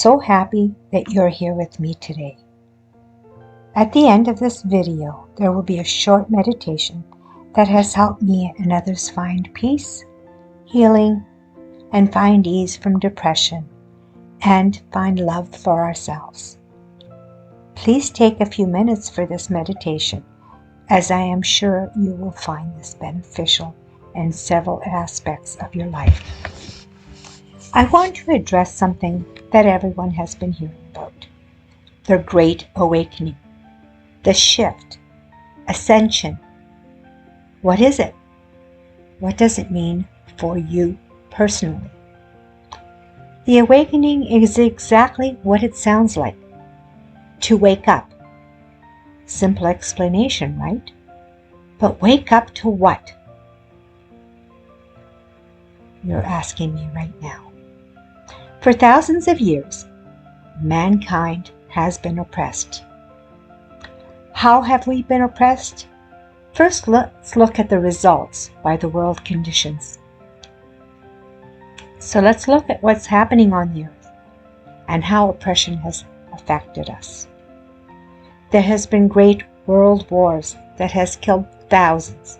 so happy that you're here with me today. At the end of this video, there will be a short meditation that has helped me and others find peace, healing, and find ease from depression, and find love for ourselves. Please take a few minutes for this meditation, as I am sure you will find this beneficial in several aspects of your life. I want to address something that everyone has been hearing about: the Great Awakening, the shift, ascension. What is it? What does it mean for you personally? The awakening is exactly what it sounds like: to wake up. Simple explanation, right? But wake up to what? You're asking me right now. For thousands of years, mankind has been oppressed. How have we been oppressed? First, let's look at the results by the world conditions. So let's look at what's happening on the earth and how oppression has affected us. There has been great world wars that has killed thousands.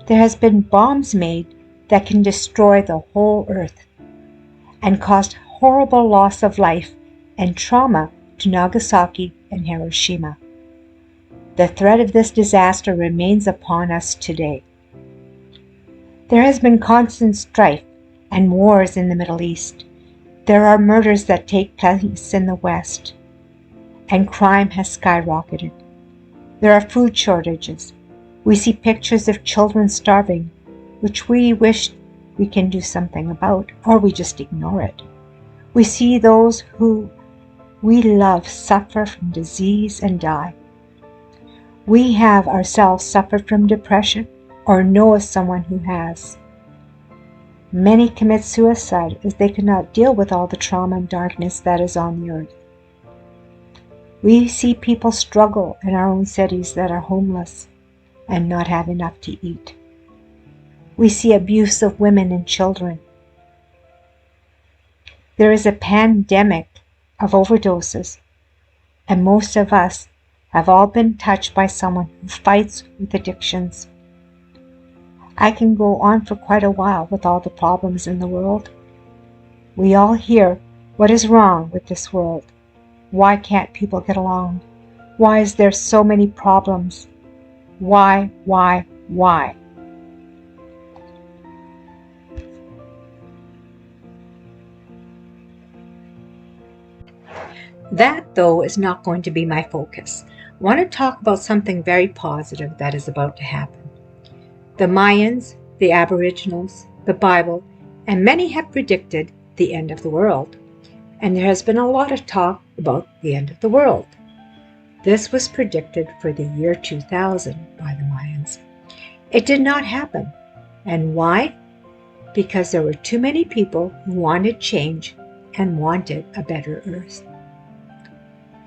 There has been bombs made that can destroy the whole earth and caused horrible loss of life and trauma to Nagasaki and Hiroshima. The threat of this disaster remains upon us today. There has been constant strife and wars in the Middle East. There are murders that take place in the West, and crime has skyrocketed. There are food shortages. We see pictures of children starving, which we wish we can do something about, or we just ignore it. We see those who we love suffer from disease and die. We have ourselves suffered from depression or know of someone who has. Many commit suicide as they cannot deal with all the trauma and darkness that is on the earth. We see people struggle in our own cities that are homeless and not have enough to eat. We see abuse of women and children. There is a pandemic of overdoses, and most of us have all been touched by someone who fights with addictions. I can go on for quite a while with all the problems in the world. We all hear what is wrong with this world. Why can't people get along? Why is there so many problems? Why? That, though, is not going to be my focus. I want to talk about something very positive that is about to happen. The Mayans, the Aboriginals, the Bible, and many have predicted the end of the world. And there has been a lot of talk about the end of the world. This was predicted for the year 2000 by the Mayans. It did not happen. And why? Because there were too many people who wanted change and wanted a better earth.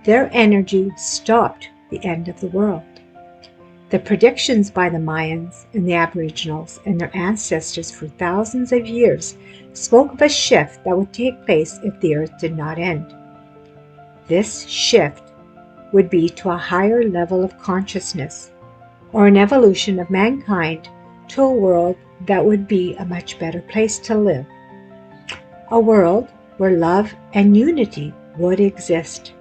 Their energy stopped the end of the world. The predictions by the Mayans and the Aboriginals and their ancestors for thousands of years spoke of a shift that would take place if the earth did not end. This shift would be to a higher level of consciousness, or an evolution of mankind to a world that would be a much better place to live. A world where love and unity would exist,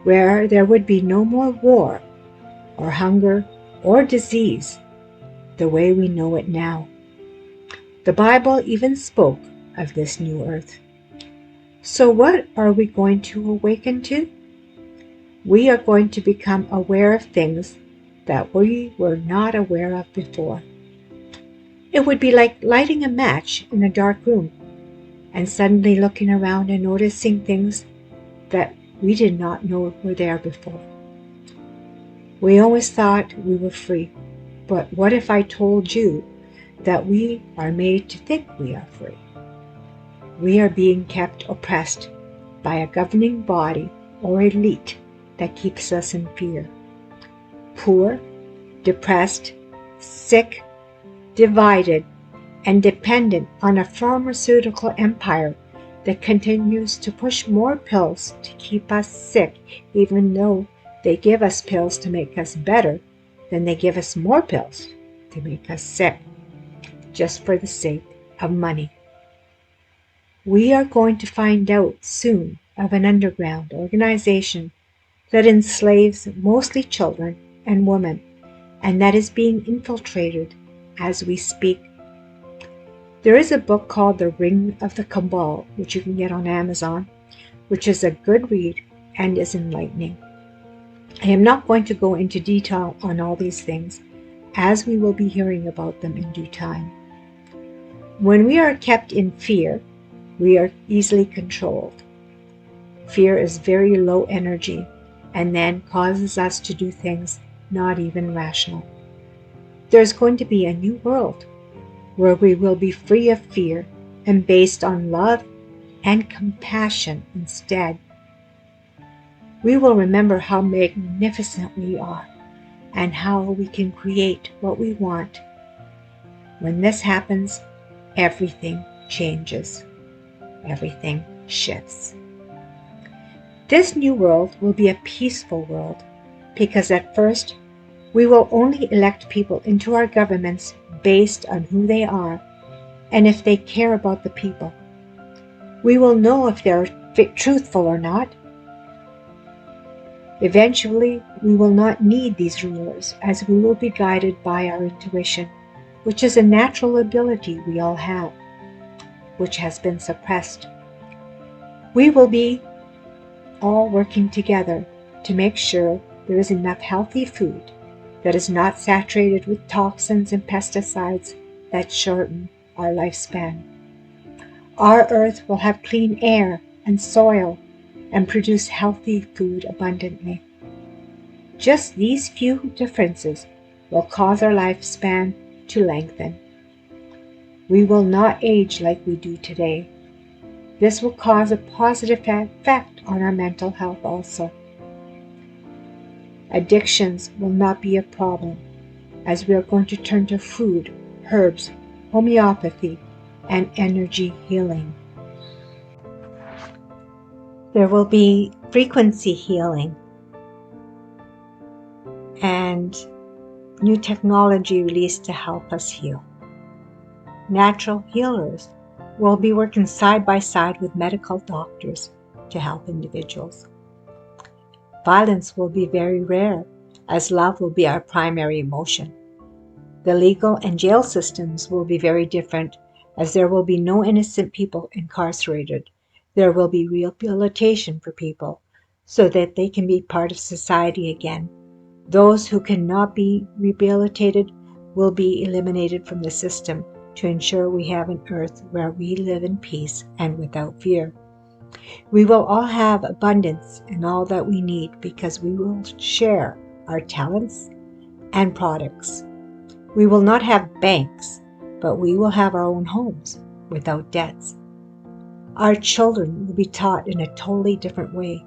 where there would be no more war or hunger or disease the way we know it now. The Bible even spoke of this new earth. So what are we going to awaken to? We are going to become aware of things that we were not aware of before. It would be like lighting a match in a dark room and suddenly looking around and noticing things that we did not know were there before. We always thought we were free, but what if I told you that we are made to think we are free? We are being kept oppressed by a governing body or elite that keeps us in fear. Poor, depressed, sick, divided, and dependent on a pharmaceutical empire that continues to push more pills to keep us sick, even though they give us pills to make us better, then they give us more pills to make us sick, just for the sake of money. We are going to find out soon of an underground organization that enslaves mostly children and women, and that is being infiltrated as we speak. There is a book called The Ring of the Cabal, which you can get on Amazon, which is a good read and is enlightening. I am not going to go into detail on all these things, as we will be hearing about them in due time. When we are kept in fear, we are easily controlled. Fear is very low energy and then causes us to do things not even rational. There's going to be a new world where we will be free of fear and based on love and compassion instead. We will remember how magnificent we are and how we can create what we want. When this happens, everything changes. Everything shifts. This new world will be a peaceful world because at first we will only elect people into our governments based on who they are and if they care about the people. We will know if they're truthful or not. Eventually, we will not need these rulers as we will be guided by our intuition, which is a natural ability we all have, which has been suppressed. We will be all working together to make sure there is enough healthy food that is not saturated with toxins and pesticides that shorten our lifespan. Our earth will have clean air and soil and produce healthy food abundantly. Just these few differences will cause our lifespan to lengthen. We will not age like we do today. This will cause a positive effect on our mental health also. Addictions will not be a problem, as we are going to turn to food, herbs, homeopathy, and energy healing. There will be frequency healing and new technology released to help us heal. Natural healers will be working side by side with medical doctors to help individuals. Violence will be very rare, as love will be our primary emotion. The legal and jail systems will be very different, as there will be no innocent people incarcerated. There will be rehabilitation for people so that they can be part of society again. Those who cannot be rehabilitated will be eliminated from the system to ensure we have an earth where we live in peace and without fear. We will all have abundance in all that we need because we will share our talents and products. We will not have banks, but we will have our own homes without debts. Our children will be taught in a totally different way.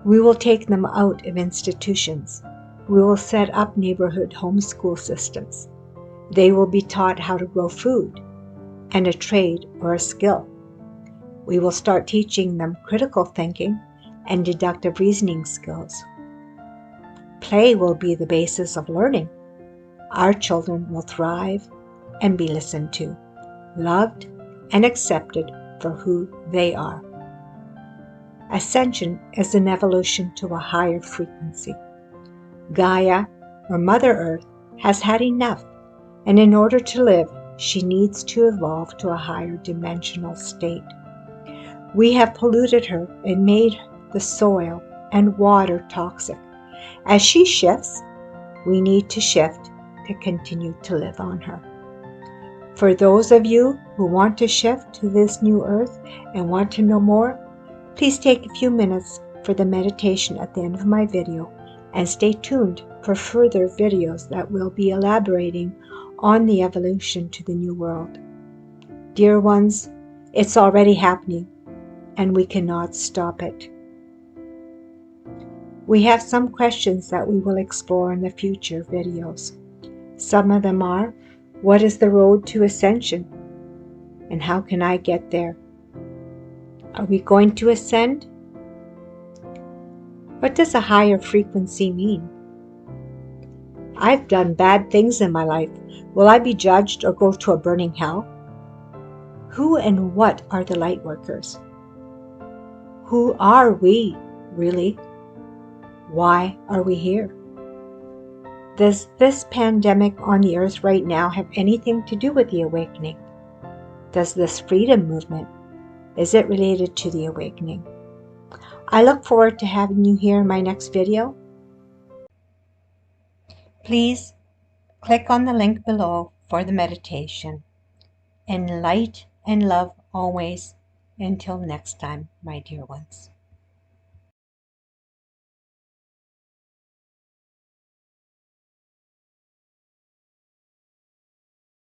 We will take them out of institutions. We will set up neighborhood homeschool systems. They will be taught how to grow food and a trade or a skill. We will start teaching them critical thinking and deductive reasoning skills. Play will be the basis of learning. Our children will thrive and be listened to, loved and accepted for who they are. Ascension is an evolution to a higher frequency. Gaia, or Mother Earth, has had enough, and in order to live, she needs to evolve to a higher dimensional state. We have polluted her and made the soil and water toxic. As she shifts, we need to shift to continue to live on her. For those of you who want to shift to this new earth and want to know more, please take a few minutes for the meditation at the end of my video and stay tuned for further videos that will be elaborating on the evolution to the new world. Dear ones, it's already happening and we cannot stop it. We have some questions that we will explore in the future videos. Some of them are, what is the road to ascension? And how can I get there? Are we going to ascend? What does a higher frequency mean? I've done bad things in my life. Will I be judged or go to a burning hell? Who and what are the light workers? Who are we, really? Why are we here? Does this pandemic on the earth right now have anything to do with the awakening? Does this freedom movement, is it related to the awakening? I look forward to having you here in my next video. Please click on the link below for the meditation. In light and love always. Until next time, my dear ones.